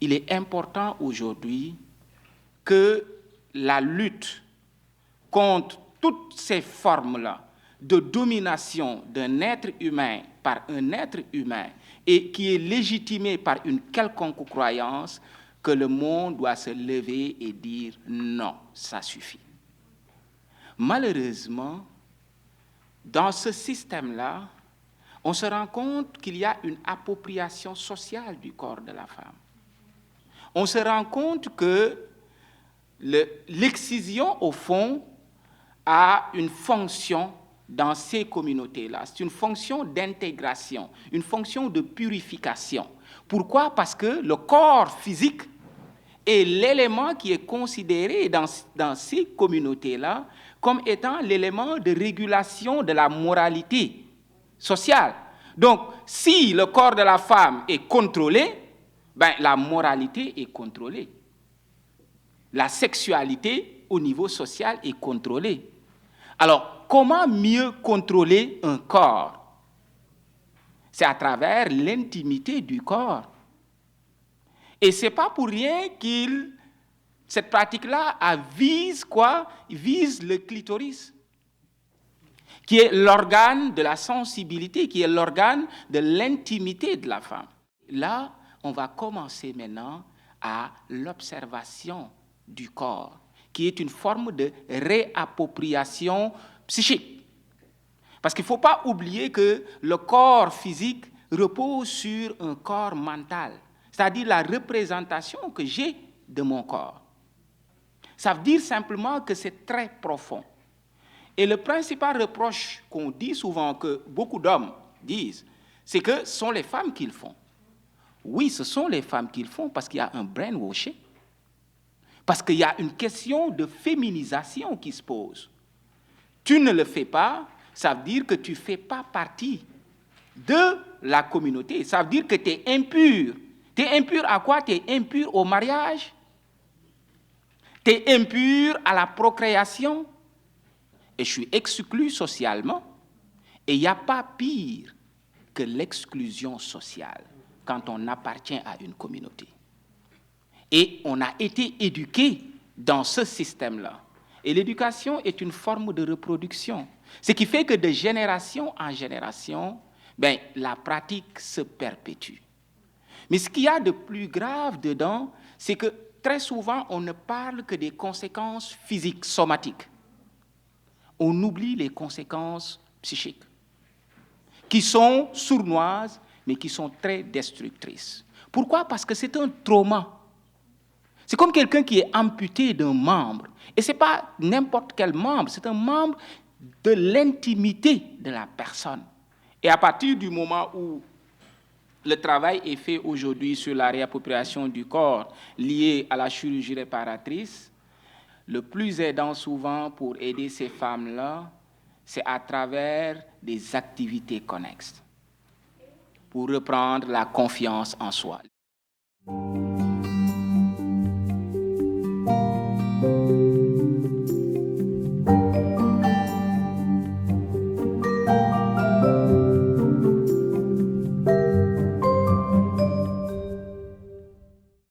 il est important aujourd'hui que la lutte contre toutes ces formes-là de domination d'un être humain par un être humain et qui est légitimée par une quelconque croyance, que le monde doit se lever et dire non, ça suffit. Malheureusement, dans ce système-là, on se rend compte qu'il y a une appropriation sociale du corps de la femme. On se rend compte que l'excision, au fond, a une fonction dans ces communautés-là. C'est une fonction d'intégration, une fonction de purification. Pourquoi? Parce que le corps physique est l'élément qui est considéré dans ces communautés-là comme étant l'élément de régulation de la moralité sociale. Donc, si le corps de la femme est contrôlé, la moralité est contrôlée. La sexualité au niveau social est contrôlée. Alors, comment mieux contrôler un corps? C'est à travers l'intimité du corps. Et ce n'est pas pour rien cette pratique-là vise quoi? Vise le clitoris, qui est l'organe de la sensibilité, qui est l'organe de l'intimité de la femme. Là, on va commencer maintenant à l'observation du corps, qui est une forme de réappropriation psychique. Parce qu'il ne faut pas oublier que le corps physique repose sur un corps mental, c'est-à-dire la représentation que j'ai de mon corps. Ça veut dire simplement que c'est très profond. Et le principal reproche qu'on dit souvent, que beaucoup d'hommes disent, c'est que ce sont les femmes qui le font. Oui, ce sont les femmes qui le font parce qu'il y a un brainwashing. Parce qu'il y a une question de féminisation qui se pose. Tu ne le fais pas, ça veut dire que tu ne fais pas partie de la communauté. Ça veut dire que tu es impur. Tu es impur à quoi? Tu es impur au mariage. Tu es impur à la procréation. Et je suis exclu socialement. Et il n'y a pas pire que l'exclusion sociale quand on appartient à une communauté. Et on a été éduqué dans ce système-là. Et l'éducation est une forme de reproduction. Ce qui fait que de génération en génération, la pratique se perpétue. Mais ce qu'il y a de plus grave dedans, c'est que très souvent, on ne parle que des conséquences physiques, somatiques. On oublie les conséquences psychiques, qui sont sournoises, mais qui sont très destructrices. Pourquoi? Parce que c'est un trauma. C'est comme quelqu'un qui est amputé d'un membre. Et ce n'est pas n'importe quel membre, c'est un membre de l'intimité de la personne. Et à partir du moment où le travail est fait aujourd'hui sur la réappropriation du corps lié à la chirurgie réparatrice, le plus aidant souvent pour aider ces femmes-là, c'est à travers des activités connexes, pour reprendre la confiance en soi.